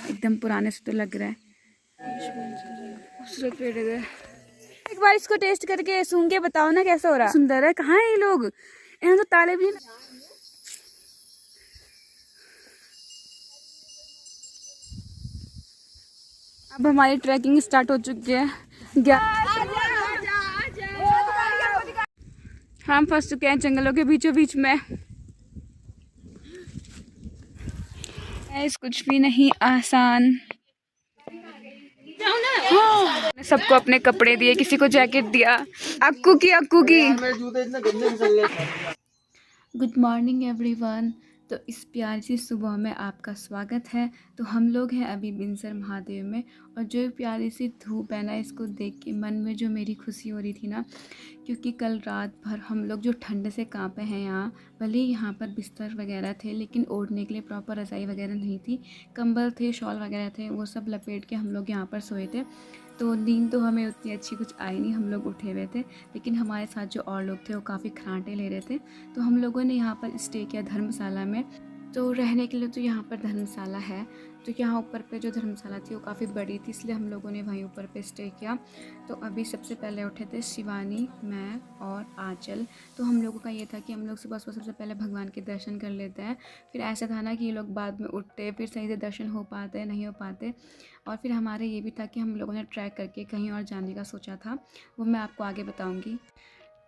एकदम पुराने से तो लग रहा है। खूबसूरत पेड़ है। एक बार इसको टेस्ट करके सूंघ के बताओ ना कैसा हो रहा है। सुंदर है। कहाँ है ये लोग? यहाँ तो ताले भी। अब हमारी ट्रैकिंग स्टार्ट हो चुकी है। हम फंस चुके हैं जंगलों के बीचों बीच में। कुछ भी नहीं आसान। सबको अपने कपड़े दिए, किसी को जैकेट दिया। अक्कू की गुड मॉर्निंग एवरीवन। तो इस प्यारी सी सुबह में आपका स्वागत है। तो हम लोग हैं अभी बिनसर महादेव में, और जो प्यारी सी धूप है ना, इसको देख के मन में जो मेरी खुशी हो रही थी ना, क्योंकि कल रात भर हम लोग जो ठंड से कांपे हैं यहाँ। भले ही यहाँ पर बिस्तर वगैरह थे, लेकिन ओढ़ने के लिए प्रॉपर रज़ाई वगैरह नहीं थी। कंबल थे, शॉल वगैरह थे, वो सब लपेट के हम लोग यहाँ पर सोए थे। तो नींद तो हमें उतनी अच्छी कुछ आई नहीं, हम लोग उठे हुए थे। लेकिन हमारे साथ जो और लोग थे वो काफ़ी खराटे ले रहे थे। तो हम लोगों ने यहाँ पर स्टे किया धर्मशाला में। तो रहने के लिए तो यहाँ पर धर्मशाला है। तो यहाँ ऊपर पे जो धर्मशाला थी वो काफ़ी बड़ी थी, इसलिए हम लोगों ने वहीं ऊपर पे स्टे किया। तो अभी सबसे पहले उठे थे शिवानी, मैं और आंचल। तो हम लोगों का ये था कि हम लोग सुबह सुबह सबसे पहले भगवान के दर्शन कर लेते हैं। फिर ऐसा था ना कि ये लोग बाद में उठते, फिर सही से दर्शन हो पाते नहीं हो पाते। और फिर हमारे ये भी था कि हम लोगों ने ट्रैक करके कहीं और जाने का सोचा था, वो मैं आपको आगे बताऊँगी।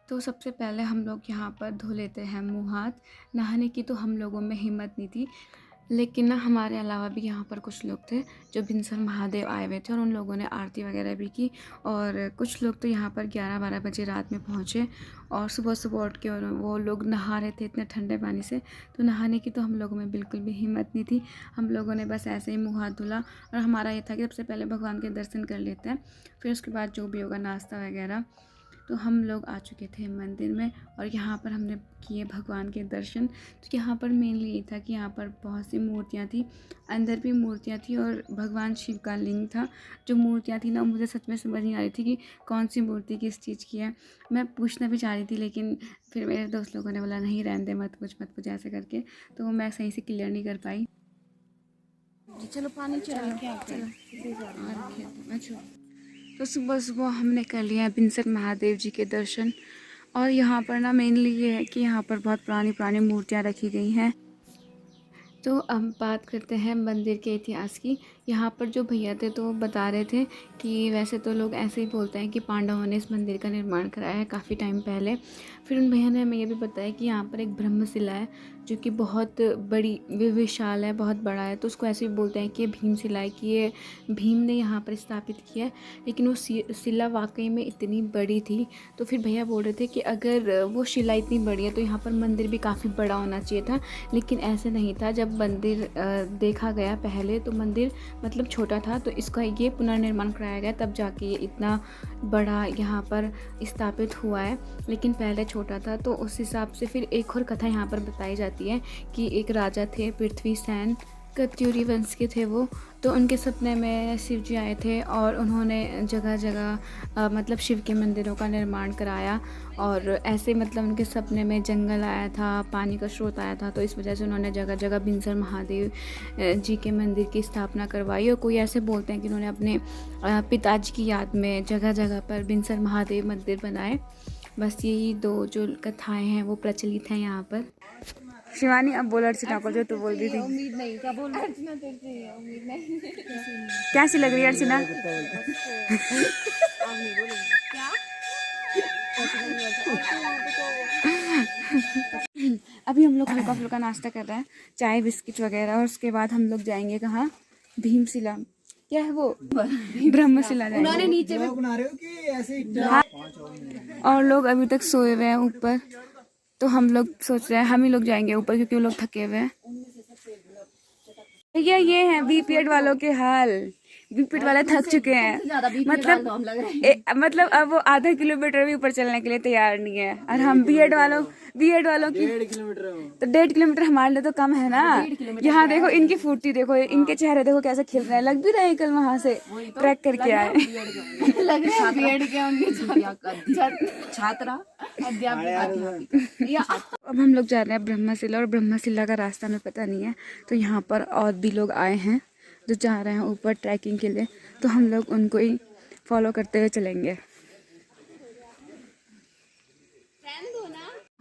तो सबसे पहले हम लोग यहाँ पर धो लेते हैं मुँह हाथ। नहाने की तो हम लोगों में हिम्मत नहीं थी, लेकिन ना हमारे अलावा भी यहाँ पर कुछ लोग थे जो बिनसर महादेव आए हुए थे, और उन लोगों ने आरती वगैरह भी की। और कुछ लोग तो यहाँ पर 11-12 बजे रात में पहुँचे, और सुबह सुबह उठ के और वो लोग नहा रहे थे इतने ठंडे पानी से। तो नहाने की तो हम लोगों में बिल्कुल भी हिम्मत नहीं थी। हम लोगों ने बस ऐसे ही मुँह हाथ धुला, और हमारा ये था कि सबसे पहले भगवान के दर्शन कर लेते हैं, फिर उसके बाद जो भी होगा नाश्ता वगैरह। तो हम लोग आ चुके थे मंदिर में, और यहाँ पर हमने किए भगवान के दर्शन। तो यहाँ पर मेनली ये था कि यहाँ पर बहुत सी मूर्तियाँ थी, अंदर भी मूर्तियाँ थी, और भगवान शिव का लिंग था। जो मूर्तियाँ थी ना, मुझे सच में समझ नहीं आ रही थी कि कौन सी मूर्ति किस चीज़ की है। मैं पूछना भी चाह रही थी, लेकिन फिर मेरे दोस्त लोगों ने बोला नहीं रहने दे, मत पूछ ऐसे करके। तो वो मैं सही से क्लियर नहीं कर पाई। चलो पानी चलो। अच्छा, तो सुबह सुबह हमने कर लिया बिनसर महादेव जी के दर्शन। और यहाँ पर ना मेनली ये है कि यहाँ पर बहुत पुरानी पुरानी मूर्तियाँ रखी गई हैं। तो अब बात करते हैं मंदिर के इतिहास की। यहाँ पर जो भैया थे तो वो बता रहे थे कि वैसे तो लोग ऐसे ही बोलते हैं कि पांडवों ने इस मंदिर का निर्माण कराया है काफ़ी टाइम पहले। फिर उन भैया ने हमें ये भी बताया कि यहाँ पर एक ब्रह्मशिला है जो कि बहुत बड़ी विशाल है, बहुत बड़ा है। तो उसको ऐसे भी बोलते हैं कि ये भीमशिला है, कि ये भीम ने यहाँ पर स्थापित किया है। लेकिन वो शिला वाकई में इतनी बड़ी थी। तो फिर भैया बोल रहे थे कि अगर वो शिला इतनी बड़ी है तो यहाँ पर मंदिर भी काफ़ी बड़ा होना चाहिए था, लेकिन ऐसे नहीं था। जब मंदिर देखा गया पहले तो मंदिर मतलब छोटा था, तो इसका ये पुनर्निर्माण कराया गया, तब जाके ये इतना बड़ा यहाँ पर स्थापित हुआ है। लेकिन पहले छोटा था। तो उस हिसाब से फिर एक और कथा यहाँ पर बताई जाती है कि एक राजा थे पृथ्वीसेन, कत्यूरी वंश के थे वो। तो उनके सपने में शिव जी आए थे, और उन्होंने जगह जगह मतलब शिव के मंदिरों का निर्माण कराया। और ऐसे मतलब उनके सपने में जंगल आया था, पानी का स्रोत आया था, तो इस वजह से उन्होंने जगह जगह बिनसर महादेव जी के मंदिर की स्थापना करवाई। और कोई ऐसे बोलते हैं कि उन्होंने अपने पिताजी की याद में जगह जगह पर बिनसर महादेव मंदिर बनाए। बस यही दो जो कथाएँ हैं वो प्रचलित हैं यहाँ पर। शिवानी अब बोल अर्चना को जो तू बोल रही थी। उम्मीद नहीं, क्या बोल अर्चना तेरे से उम्मीद नहीं। कैसी लग रही है अर्चना? अभी हम लोग हल्का फुल्का नाश्ता कर रहे हैं, चाय बिस्किट वगैरह, और उसके बाद हम लोग जाएंगे कहाँ? भीमशिला, क्या है वो, ब्रह्मशिला जाएंगे। उन्होंने नीचे में बना रहे हो कि ऐसे ही? हाँ। और लोग अभी तक सोए हुए हैं ऊपर, तो हम लोग सोच रहे हैं हम ही लोग जाएंगे ऊपर, क्योंकि वो लोग थके हुए हैं। भैया ये हैं बीपीएड वालों के हाल। बीपीएड वाले थक चुके हैं, मतलब अब वो आधा किलोमीटर भी ऊपर चलने के लिए तैयार नहीं है। और हम बीएड वालों की 1.5 किलोमीटर तो 1.5 किलोमीटर हमारे लिए तो कम है ना। यहाँ देखो इनकी फुर्ती देखो, इनके चेहरे देखो कैसे खिल रहे हैं। लग भी रहे हैं कल वहां से ट्रैक करके आए। लग रहा है बीएड के उनके छात्रा अध्यापिका। अब हम लोग जा रहे हैं ब्रह्मशिला, और ब्रह्मशिला का रास्ता हमें पता नहीं है। तो यहाँ पर और भी लोग आए हैं, जो जा रहे हैं ऊपर ट्रैकिंग के लिए, तो हम लोग उनको ही फॉलो करते हुए चलेंगे।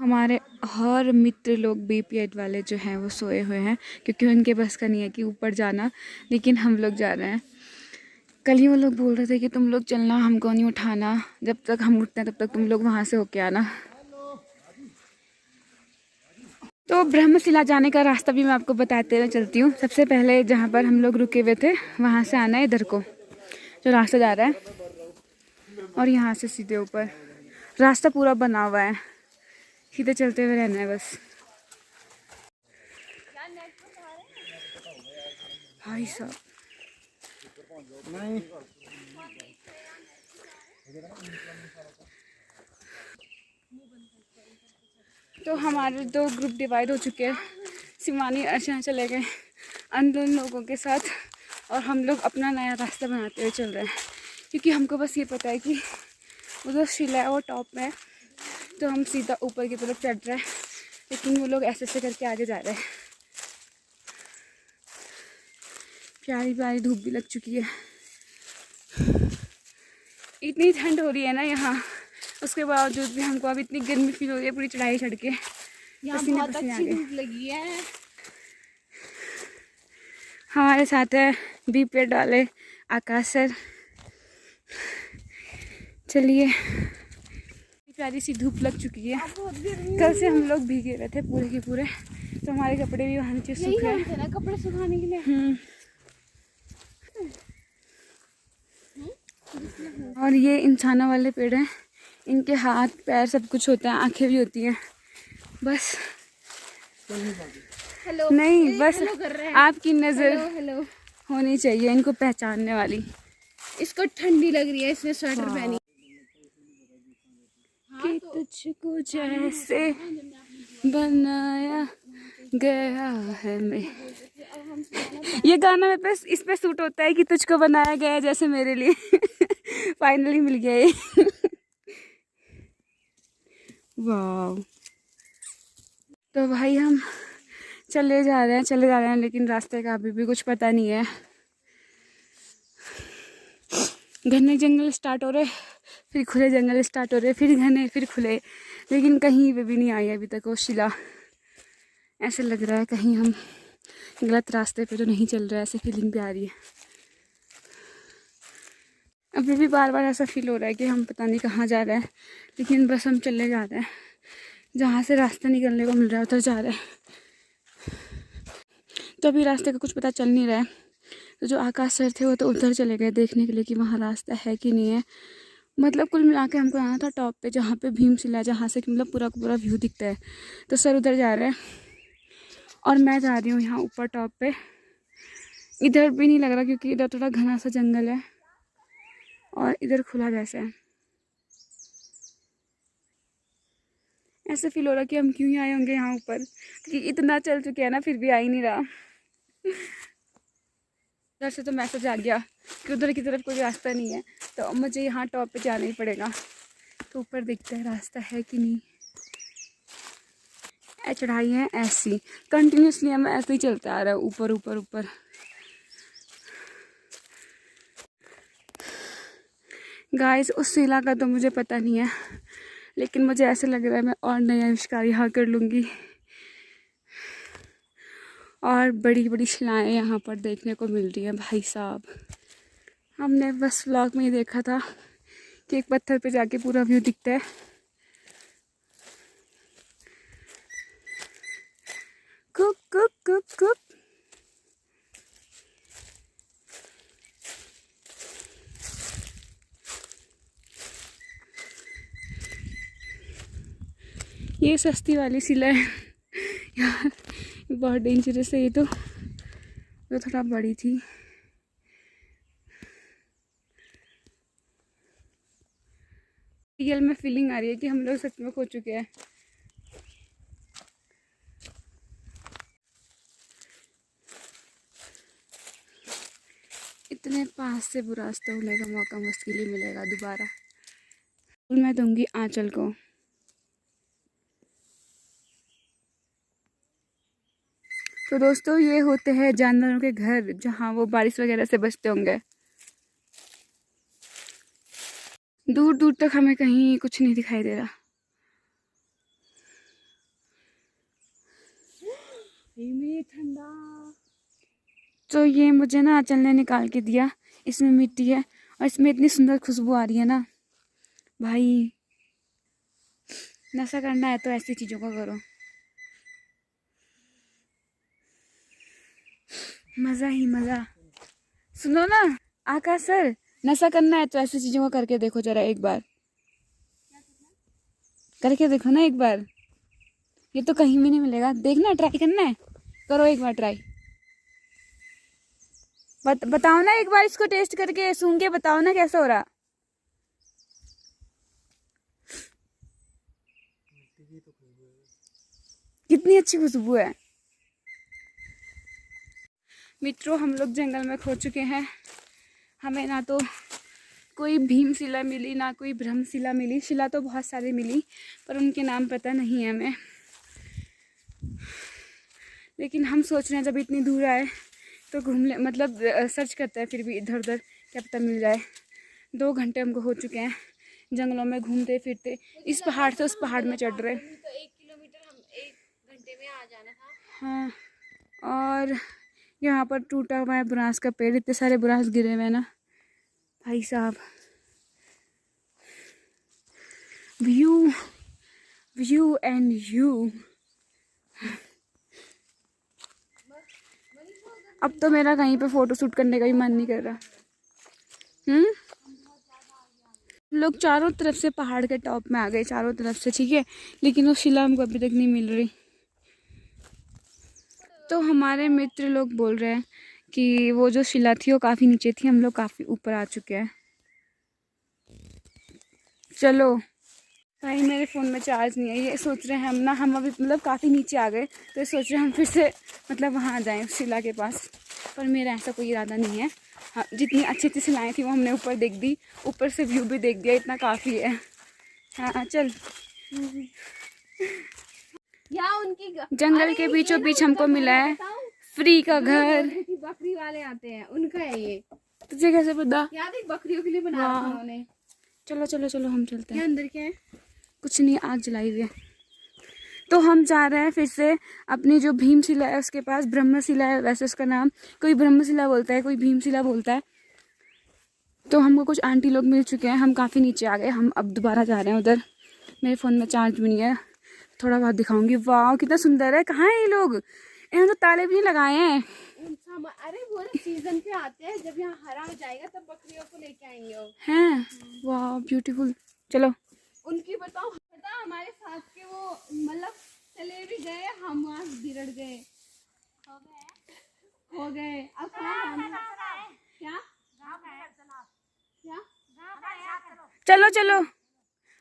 हमारे और मित्र लोग BPED वाले जो हैं वो सोए हुए हैं, क्योंकि उनके बस का नहीं है कि ऊपर जाना, लेकिन हम लोग जा रहे हैं। कल ही वो लोग बोल रहे थे कि तुम लोग चलना, हमको नहीं उठाना, जब तक हम उठते हैं तब तक तुम लोग वहाँ से होके आना। तो ब्रह्मशिला जाने का रास्ता भी मैं आपको बताते हुए चलती हूँ। सबसे पहले जहाँ पर हम लोग रुके हुए थे वहाँ से आना है इधर को, जो रास्ता जा रहा है, और यहाँ से सीधे ऊपर रास्ता पूरा बना हुआ है, सीधे चलते हुए रहना है बस। भाई साहब तो हमारे 2 ग्रुप डिवाइड हो चुके हैं। शिवानी अर्चना चले गए अंदर लोगों के साथ, और हम लोग अपना नया रास्ता बनाते हुए चल रहे हैं, क्योंकि हमको बस ये पता है कि उधर शिला है, वो टॉप में है, तो हम सीधा ऊपर की तरफ चढ़ रहे हैं। लेकिन वो लोग ऐसे ऐसे करके आगे जा रहे हैं। प्यारी प्यारी धूप भी लग चुकी है। इतनी ठंड हो रही है ना यहाँ, उसके बावजूद भी हमको अब इतनी गर्मी फील हो रही है पूरी चढ़ाई चढ़ के। यहाँ बहुत अच्छी धूप लगी है। हमारे साथ है BPED वाले आकाश सर। चलिए, प्यारी सी धूप लग चुकी है। कल से हम लोग भीगे हुए थे पूरे के पूरे, तो हमारे कपड़े भी वहाँ नीचे सूख रहे हैं कपड़े सुखाने के लिए। और ये इंसानों वाले पेड़ हैं, इनके हाथ पैर सब कुछ होता है, आंखें भी होती हैं, बस हेलो नहीं, बस हेलो कर रहे हैं। आपकी नज़र हेलो होनी चाहिए इनको पहचानने वाली। इसको ठंडी लग रही है, इसने स्वेटर पहनी कि तुझको जैसे बनाया गया है मैं। ये गाना मेरे पे इस पे सूट होता है कि तुझको बनाया गया है जैसे मेरे लिए। फाइनली मिल गया ये। वाह। तो भाई हम चले जा रहे हैं, लेकिन रास्ते का अभी भी कुछ पता नहीं है। घने जंगल स्टार्ट हो रहे, फिर खुले जंगल स्टार्ट हो रहे, फिर घने, फिर खुले, लेकिन कहीं पे भी नहीं आई अभी तक वो शिला। ऐसे लग रहा है कहीं हम गलत रास्ते पे तो नहीं चल रहा है, ऐसे फीलिंग भी आ रही है। अभी भी बार बार ऐसा फील हो रहा है कि हम पता नहीं कहाँ जा रहे हैं, लेकिन बस हम चले जा रहे हैं, जहाँ से रास्ता निकलने को मिल रहा है उधर जा रहे हैं। तो अभी रास्ते का कुछ पता चल नहीं रहा है। तो जो आकाश सर थे वो तो उधर चले गए देखने के लिए कि वहाँ रास्ता है कि नहीं है। मतलब कुल मिला के हमको आना था टॉप पे, जहाँ पे भीमशिला, जहाँ से कि मतलब पूरा पूरा व्यू दिखता है। तो सर उधर जा रहे हैं और मैं जा रही हूँ यहाँ ऊपर टॉप पे। इधर भी नहीं लग रहा क्योंकि इधर थोड़ा घना सा जंगल है और इधर खुला जैसा है। ऐसे फील हो रहा कि हम क्यों ही आए होंगे यहाँ ऊपर, क्योंकि इतना चल चुके हैं ना, फिर भी आ ही नहीं रहा। उधर से तो मैसेज आ गया कि उधर की तरफ कोई रास्ता नहीं है, तो मुझे यहाँ टॉप पे जाना ही पड़ेगा। तो ऊपर देखते हैं रास्ता है कि नहीं। चढ़ाई है ऐसी कंटिन्यूसली, हमें ऐसे ही चलता आ रहा है ऊपर ऊपर ऊपर। गाइस उस शिला का तो मुझे पता नहीं है, लेकिन मुझे ऐसे लग रहा है मैं और नया आविष्कार यहाँ कर लूँगी। और बड़ी बड़ी शिलाएँ यहाँ पर देखने को मिल रही हैं भाई साहब। हमने बस व्लॉग में ही देखा था कि एक पत्थर पे जाके पूरा व्यू दिखता है। Cook cook cook cook. ये सस्ती वाली शिला है यार, बहुत डेंजरस है ये तो थोड़ा बड़ी थी। रियल में फीलिंग आ रही है कि हम लोग सच में खो चुके हैं। इतने पास से बुरा रास्ता होने का मौका मुश्किल ही मिलेगा दोबारा। मैं दूंगी आंचल को। तो दोस्तों ये होते हैं जानवरों के घर, जहाँ वो बारिश वगैरह से बचते होंगे। दूर दूर तक हमें कहीं कुछ नहीं दिखाई दे रहा। ठंडा। तो ये मुझे ना आंचल ने निकाल के दिया, इसमें मिट्टी है और इसमें इतनी सुंदर खुशबू आ रही है ना भाई। नशा करना है तो ऐसी चीज़ों का करो, मज़ा ही मज़ा। सुनो ना आकाश सर, नशा करना है तो ऐसी चीज़ों का करके देखो जरा एक बार, करके देखो ना एक बार। ये तो कहीं भी नहीं मिलेगा, देखना, ट्राई करना है, करो एक बार ट्राई। बताओ ना एक बार, इसको टेस्ट करके सूंघ के बताओ ना कैसा हो रहा। कितनी अच्छी खुशबू है। मित्रों हम लोग जंगल में खो चुके हैं। हमें ना तो कोई भीम शिला मिली, ना कोई ब्रह्म शिला मिली। शिला तो बहुत सारी मिली पर उनके नाम पता नहीं है हमें। लेकिन हम सोच रहे हैं जब इतनी दूर आए तो घूम ले, मतलब सर्च करते हैं फिर भी इधर उधर, क्या पता मिल जाए। 2 घंटे हमको हो चुके हैं जंगलों में घूमते फिरते, इस पहाड़ से उस पहाड़ में चढ़ रहे। तो 1 किलोमीटर हम 1 घंटे में आ जाना था। हाँ, और यहाँ पर टूटा हुआ है बुरांस का पेड़, इतने सारे बुरांस गिरे हुए हैं ना भाई साहब। View view and you. अब तो मेरा कहीं पे फोटो शूट करने का भी मन नहीं कर रहा। लोग चारों तरफ से पहाड़ के टॉप में आ गए, चारों तरफ से, ठीक है, लेकिन वो शिला हमको अभी तक नहीं मिल रही। तो हमारे मित्र लोग बोल रहे हैं कि वो जो शिला थी वो काफ़ी नीचे थी, हम लोग काफ़ी ऊपर आ चुके हैं। चलो भाई, मेरे फ़ोन में चार्ज नहीं है। ये सोच रहे हैं हम अभी मतलब काफ़ी नीचे आ गए, तो ये सोच रहे हैं हम फिर से मतलब वहाँ आ जाएँ शिला के पास, पर मेरा ऐसा कोई इरादा नहीं है। हाँ, जितनी अच्छी अच्छी शिलाएँ थी वो हमने ऊपर देख दी, ऊपर से व्यू भी देख दिया, इतना काफ़ी है। हाँ चल। या उनकी जंगल के बीचों बीच हमको मिला है फ्री का घर। बकरी वाले आते हैं, उनका है ये। तुझे कैसे पता? याद है, बकरियों के लिए बना रखा है उन्होंने। चलो चलो चलो हम चलते हैं। अंदर क्या है? कुछ नहीं, आग जलाई हुई है। तो हम जा रहे हैं फिर से अपनी जो भीमशिला है उसके पास। ब्रह्मशिला है वैसे उसका नाम, कोई ब्रह्मशिला बोलता है, कोई भीमशिला बोलता है। तो हमको कुछ आंटी लोग मिल चुके हैं, हम काफ़ी नीचे आ गए। हम अब दोबारा जा रहे हैं उधर। मेरे फ़ोन में चार्ज भी नहीं है, थोड़ा बहुत दिखाऊंगी। वाह कितना सुंदर है। कहाँ है ये लोग? इन्होंने तो ताले भी नहीं लगाए हैं। अरे वो सीजन पे आते हैं, जब यहाँ हरा हो जाएगा तब बकरियों को लेके आएंगे वो। हैं, वाह ब्यूटीफुल। चलो उनकी बताओ, पता हमारे साथ के वो मतलब चले भी गए, हम वहाँ बिगड़ गए, हो गए। अब क्या क्या? चलो चलो,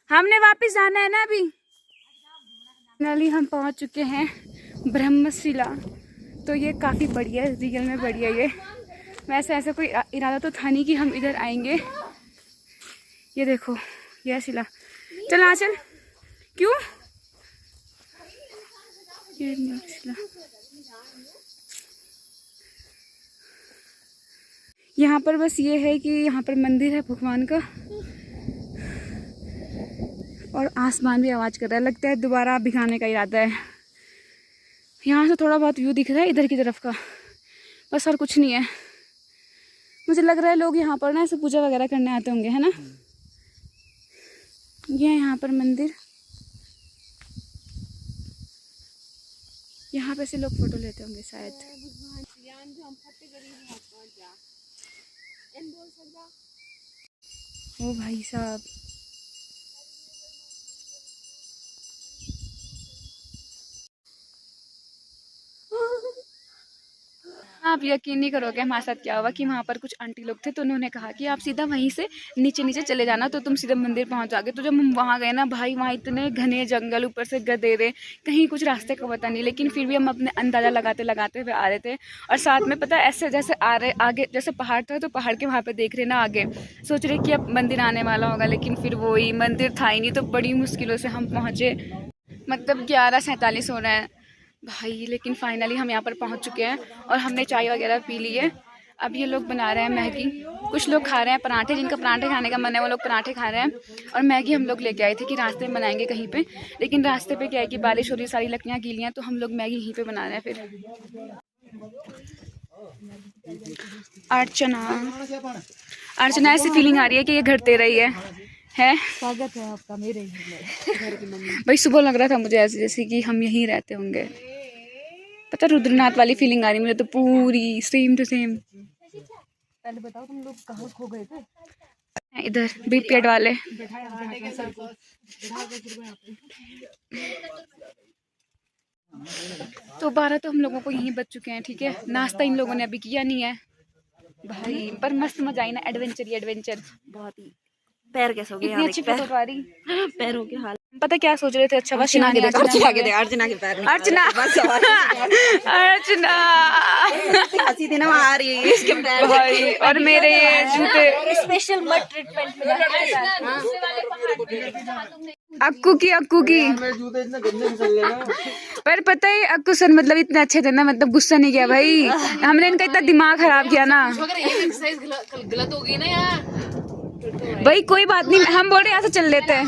हमने वापस जाना है ना अभी। फाइनली हम पहुंच चुके हैं ब्रह्मशिला। तो ये काफ़ी बढ़िया है, रियल में बढ़िया ये। वैसे ऐसा कोई इरादा तो था नहीं कि हम इधर आएंगे। ये देखो ये शिला। चल आ चल। क्यों? ये शिला। यहाँ पर बस ये है कि यहाँ पर मंदिर है भगवान का, और आसमान भी आवाज़ कर रहा है। लगता है दोबारा भिगाने का इरादा है। यहाँ से थोड़ा बहुत व्यू दिख रहा है इधर की तरफ का, बस और कुछ नहीं है। मुझे लग रहा है लोग यहाँ पर ना ऐसे पूजा वगैरह करने आते होंगे, है ना। ये है यहाँ पर मंदिर, यहाँ पे से लोग फोटो लेते होंगे शायद। ओ भाई साहब, आप यकीन नहीं करोगे हमारे साथ क्या हुआ कि वहाँ पर कुछ आंटी लोग थे, तो उन्होंने कहा कि आप सीधा वहीं से नीचे नीचे चले जाना तो तुम सीधा मंदिर पहुँच जाओगे। तो जब हम वहाँ गए ना भाई, वहाँ इतने घने जंगल, ऊपर से गधेरे, कहीं कुछ रास्ते का पता नहीं। लेकिन फिर भी हम अपने अंदाज़ा लगाते लगाते हुए आ रहे थे। और साथ में पता ऐसे जैसे आ रहे आगे, जैसे पहाड़ था तो पहाड़ के वहाँ पर देख रहे ना आगे, सोच रहे कि अब मंदिर आने वाला होगा, लेकिन फिर वही मंदिर था ही नहीं। तो बड़ी मुश्किलों से हम पहुँचे, मतलब 11:47 हो रहे हैं। भाई लेकिन फाइनली हम यहाँ पर पहुँच चुके हैं और हमने चाय वगैरह पी ली है। अब ये लोग बना रहे हैं मैगी, कुछ लोग खा रहे हैं पराठे, जिनका पराठे खाने का मन है वो लोग पराठे खा रहे हैं। और मैगी हम लोग लेके आए थे कि रास्ते में बनाएंगे कहीं पे, लेकिन रास्ते पे क्या है कि बारिश हो रही है, सारी लकड़ियाँ गीली हैं, तो हम लोग मैगी यहीं पे बना रहे हैं। फिर अर्चना अर्चना ऐसी फीलिंग आ रही है कि ये घर तेरा ही है। स्वागत है आपका मेरे घर की मम्मी। भाई सुबह लग रहा था मुझे ऐसे जैसे कि हम यहीं रहते होंगे। पता रुद्रनाथ वाली फीलिंग आ रही मुझे तो पूरी सेम टू सेम। पहले बताओ तुम लोग कहाँ खो गए थे? इधर बीपीएड वाले। तो 12 तो हम लोगों को यहीं बच चुके हैं, ठीक है। नाश्ता इन लोगों ने अभी किया नहीं है भाई, पर मस्त मजा आई ना, एडवेंचर ही एडवेंचर। बहुत ही पैर कैसे हो गए? इतनी अच्छी फोटो आ रही। पैरों के हाल पता क्या सोच रहे थे? अच्छा बस अर्चना के पैर अर्चना अर्चना हंसी थी ना आ रही है इसके पैर भाई, और मेरे ये जूते स्पेशल मड ट्रीटमेंट मिला। अक्कू की पर पता है अक्कू सर मतलब इतने अच्छे थे ना, मतलब गुस्सा नहीं किया भाई। हमने इनका इतना दिमाग खराब किया ना गलत हो गई ना यार। भाई कोई बात नहीं, हम बोल रहे यहाँ से चल लेते हैं।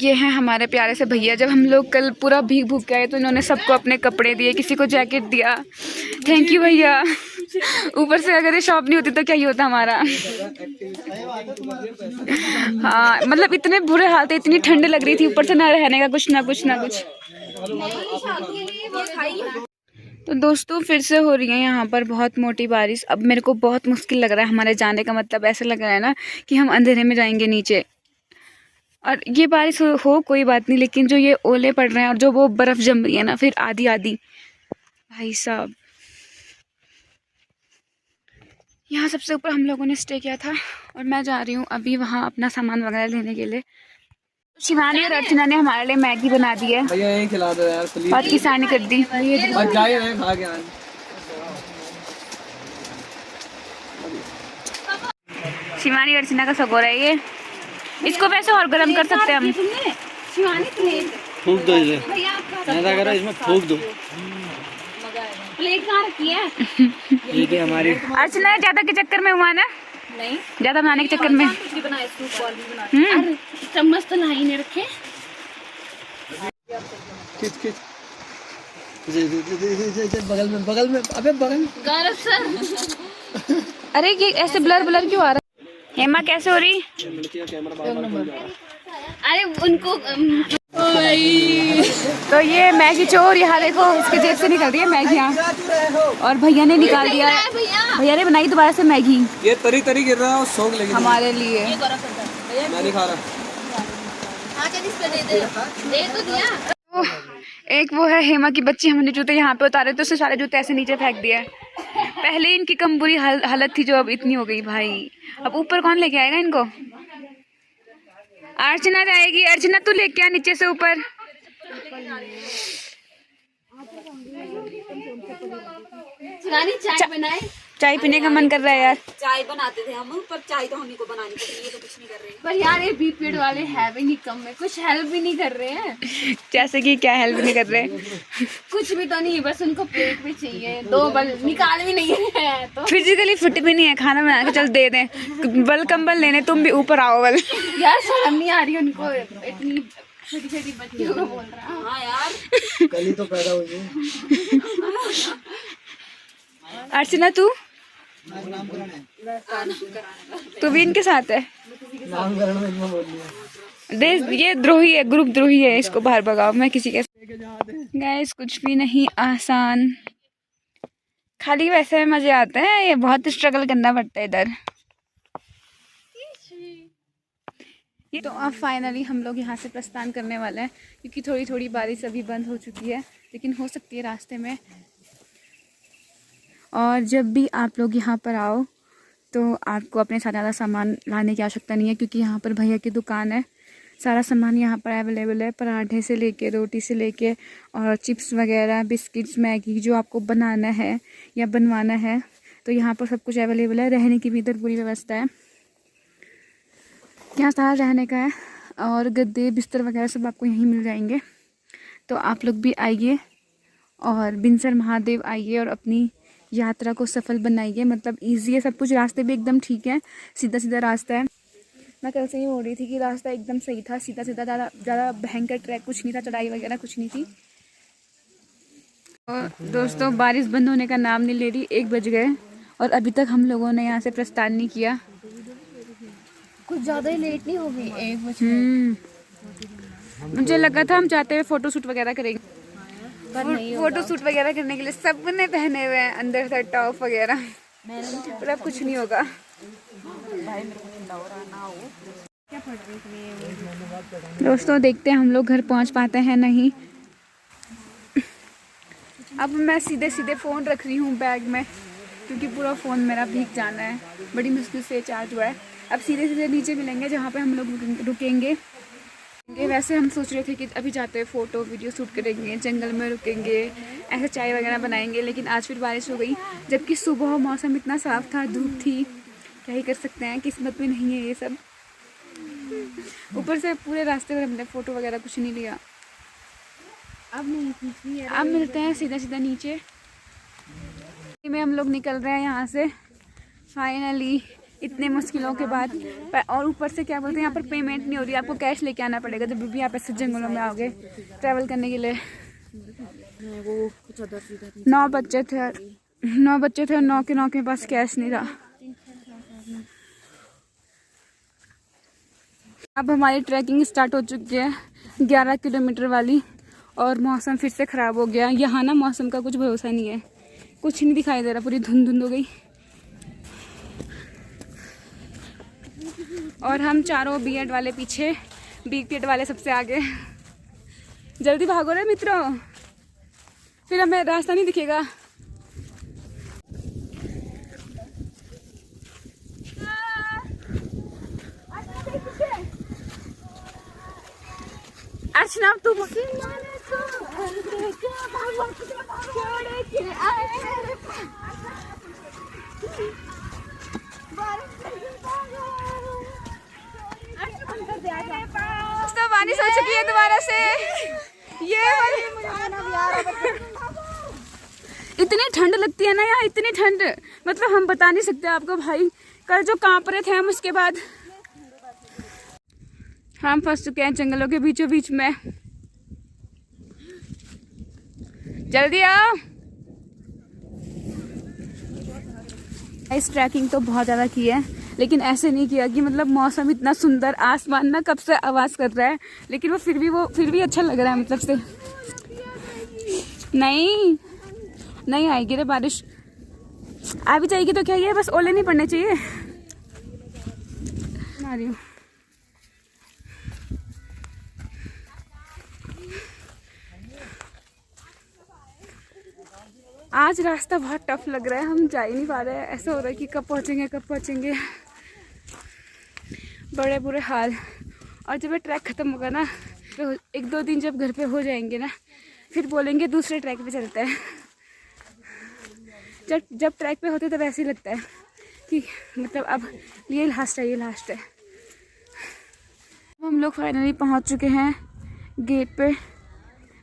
ये हैं हमारे प्यारे से भैया। जब हम लोग कल पूरा भीग भूग के आए तो इन्होंने सबको अपने कपड़े दिए, किसी को जैकेट दिया। थैंक यू भैया। ऊपर से अगर ये शॉप नहीं होती तो क्या ही होता हमारा। हाँ मतलब इतने बुरे हाल थे, इतनी ठंड लग रही थी, ऊपर से ना रहने का कुछ ना कुछ ना कुछ। तो दोस्तों फिर से हो रही है यहाँ पर बहुत मोटी बारिश। अब मेरे को बहुत मुश्किल लग रहा है हमारे जाने का, मतलब ऐसा लग रहा है ना कि हम अंधेरे में जाएंगे नीचे। और ये बारिश हो कोई बात नहीं, लेकिन जो ये ओले पड़ रहे हैं और जो वो बर्फ़ जम रही है ना फिर आधी आधी, भाई साहब। यहाँ सबसे ऊपर हम लोगों ने स्टे किया था और मैं जा रही हूँ अभी वहाँ अपना सामान वगैरह लेने के लिए। शिवानी और अर्चना ने हमारे लिए मैगी बना दी है। भैया यही खिला दो यार प्लीज। बहुत किसानी कर दी। खा के आए। शिवानी अर्चना का सगोरा है ये, इसको वैसे और गर्म कर सकते हैं हम। फूक दो इसे, ऐसा करो इसमें फूक दो। प्लेट कहाँ रखी है? ये हमारी अर्चना ज्यादा के चक्कर में हुआ ना, नहीं ज्यादा बनाने के चक्कर में। चम्मच तो लाई नहीं रखे। खिच बगल में अबे बगल। अरे ये ऐसे ब्लर ब्लर क्यों आ रहा है? हेमा कैसे हो रही? अरे उनको तो ये मैगी चोर यहाँ देखो इसके जेब से निकल रही है मैगी यहाँ, और भैया ने निकाल दिया। भैया ने बनाई दोबारा से मैगी। ये तरी तरी गिर रहा है और सोख लेगी हमारे लिए। मैं नहीं खा रहा। दे तो दिया। एक वो है हेमा की बच्ची, हमने जूते यहाँ पे उतारे तो उसने सारे जूते ऐसे नीचे फेंक दिए। पहले इनकी कम बुरी हालत थी जो अब इतनी हो गई भाई। अब ऊपर कौन लेके आएगा इनको? अर्चना जाएगी। अर्चना तू लेके आ नीचे से ऊपर। चाय बनाए। चाय पीने का मन कर रहा है यार। चाय बनाते थे हम, पर चाय तो हम ही को बनानी पड़ती है, तो कुछ नहीं कर रहे। पर यार ये बीपीएड वाले है भी नहीं कम में, कुछ हेल्प भी नहीं कर रहे हैं। जैसे कि क्या हेल्प नहीं कर रहे? कुछ भी तो नहीं, बस उनको प्लेट भी चाहिए, दो बल निकाल भी नहीं है तो फिजिकली फिट भी नहीं है, खाना बना के चल दे दें। बल कंबल लेने तुम भी ऊपर आओ बल। यार शर्म नहीं आ रही उनको, इतनी छोटी छोटी बच्चियों को बोल रहा है। हाँ यार कल ही तो पैदा हुई है। अर्चना तू भी इनके साथ है? नामकरण में इतना बोल दिया। देश ये द्रोही है, ग्रुप द्रोही है, इसको बाहर भगाओ। मैं किसी के गैस कुछ भी नहीं आसान, खाली वैसे में मजे आते हैं, ये बहुत स्ट्रगल करना पड़ता है इधर। ये तो अब फाइनली हम लोग यहाँ से प्रस्थान करने वाले हैं, क्योंकि थोड़ी थोड़ी बारिश अभी बंद हो चुकी है, लेकिन हो सकती है रास्ते में। और जब भी आप लोग यहाँ पर आओ तो आपको अपने साथ ज़्यादा सामान लाने की आवश्यकता नहीं है, क्योंकि यहाँ पर भैया की दुकान है, सारा सामान यहाँ पर अवेलेबल है। पराठे से लेके रोटी से लेके और चिप्स वगैरह, बिस्किट्स, मैगी, जो आपको बनाना है या बनवाना है तो यहाँ पर सब कुछ अवेलेबल है। रहने की भी इधर पूरी व्यवस्था है, यहाँ सारा रहने का है। और गद्दे बिस्तर वगैरह सब आपको यहीं मिल जाएंगे। तो आप लोग भी आइए और बिनसर महादेव आइए और अपनी यात्रा को सफल बनाइए। मतलब ईजी है सब कुछ, रास्ते भी एकदम ठीक है, सीधा सीधा रास्ता है। मैं कल से ही बोल रही थी कि रास्ता एकदम सही था, सीधा सीधा, ज़्यादा भयंकर ट्रैक कुछ नहीं था, चढ़ाई वगैरह कुछ नहीं थी। और दोस्तों बारिश बंद होने का नाम नहीं ले रही, 1 बज गए और अभी तक हम लोगों ने यहाँ से प्रस्थान नहीं किया। कुछ ज़्यादा ही लेट नहीं हो गई, 1 बजे। मुझे लगा था हम जाते हुए फ़ोटो शूट वगैरह करेंगे, फ़ोटो शूट वगैरह करने के लिए सब ने पहने हुए हैं अंदर से टॉप वगैरह, पर अब कुछ नहीं होगा। दोस्तों देखते हैं हम लोग घर पहुंच पाते हैं नहीं। अब मैं सीधे सीधे फ़ोन रख रही हूँ बैग में, क्योंकि पूरा फ़ोन मेरा भीग जाना है, बड़ी मुश्किल से चार्ज हुआ है। अब सीधे सीधे नीचे मिलेंगे जहाँ पे हम लोग रुकेंगे। वैसे हम सोच रहे थे कि अभी जाते हुए फ़ोटो वीडियो शूट करेंगे, जंगल में रुकेंगे, ऐसे चाय वगैरह बनाएंगे, लेकिन आज फिर बारिश हो गई। जबकि सुबह मौसम इतना साफ़ था, धूप थी, क्या ही कर सकते हैं, किस्मत में नहीं है ये सब। ऊपर से पूरे रास्ते में हमने फ़ोटो वगैरह कुछ नहीं लिया। अब मिलते हैं सीधा सीधा नीचे में। हम लोग निकल रहे हैं यहाँ से फाइनली, इतने मुश्किलों के बाद। और ऊपर से क्या बोलते हैं, यहाँ पर पेमेंट नहीं हो रही, आपको कैश लेके आना पड़ेगा जब भी आप ऐसे जंगलों में आओगे ट्रैवल करने के लिए। 9 बच्चे थे और 9 के पास कैश नहीं था। अब हमारी ट्रैकिंग स्टार्ट हो चुकी है 11 किलोमीटर वाली, और मौसम फिर से ख़राब हो गया। यहाँ ना मौसम का कुछ भरोसा नहीं है, कुछ नहीं दिखाई दे रहा, पूरी धुंध हो गई। और हम चारों B.Ed वाले पीछे, B.Ed वाले सबसे आगे। जल्दी भागो रे मित्रों, फिर हमें रास्ता नहीं दिखेगा। अर्चना तुम तो बारिश हो चुकी है दोबारा से। ये इतनी ठंड लगती है ना यहाँ, इतनी ठंड, मतलब हम बता नहीं सकते आपको भाई। कल जो कांप रहे थे हम, उसके बाद हम फंस चुके हैं जंगलों के बीचों बीच में। जल्दी आओ। इस ट्रैकिंग तो बहुत ज़्यादा की है, लेकिन ऐसे नहीं किया कि मतलब मौसम इतना सुंदर, आसमान ना कब से आवाज़ कर रहा है, लेकिन वो फिर भी अच्छा लग रहा है। मतलब से नहीं आएगी रे बारिश, आ भी जाएगी तो क्या, ये बस ओले नहीं पड़ने चाहिए। आ रही हूँ। आज रास्ता बहुत टफ लग रहा है, हम जा ही नहीं पा रहे हैं। ऐसा हो रहा है कि कब पहुँचेंगे, बड़े बुरे हाल। और जब ये ट्रैक ख़त्म होगा ना, तो 1-2 दिन जब घर पे हो जाएंगे ना, फिर बोलेंगे दूसरे ट्रैक पे चलते हैं। जब ट्रैक पे होते तब ऐसे ही लगता है कि मतलब अब ये लास्ट है। हम लोग फाइनली पहुंच चुके हैं गेट पे।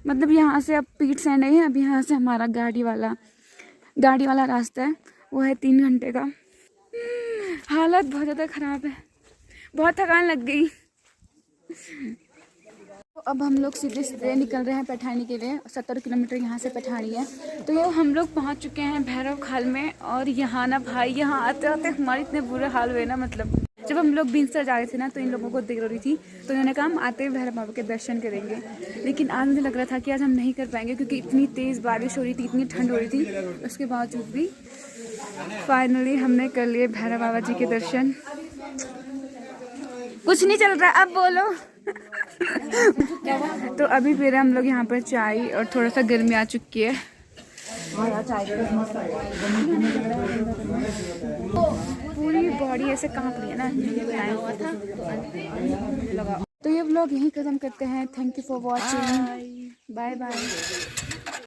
मतलब यहाँ से अब पीट सैंड है, अब यहाँ से हमारा गाड़ी वाला रास्ता है, वो है 3 घंटे का। हालत बहुत ज़्यादा ख़राब है, बहुत थकान लग गई। तो अब हम लोग सीधे निकल रहे हैं पैठानी के लिए। 70 किलोमीटर यहाँ से पैठानी है। तो ये हम लोग पहुँच चुके हैं भैरव खाल में। और यहाँ ना भाई, यहाँ आते आते हमारे इतने बुरे हाल हुए ना, मतलब जब हम लोग बिनसर जा रहे थे ना, तो इन लोगों को देख रही थी, तो इन्होंने कहा हम आते हुए भैरव बाबा के दर्शन करेंगे। लेकिन आज मुझे लग रहा था कि आज हम नहीं कर पाएंगे, क्योंकि इतनी तेज़ बारिश हो रही थी, इतनी ठंड हो रही थी। उसके बावजूद भी फाइनली हमने कर लिए भैरव बाबा जी के दर्शन। कुछ नहीं चल रहा, अब बोलो। तो अभी फिर हम लोग यहाँ पर चाय, और थोड़ा सा गर्मी आ चुकी है। पूरी बॉडी ऐसे कांप रही है ना। तो ये व्लॉग यहीं ख़त्म करते हैं। Thank you for watching, bye bye.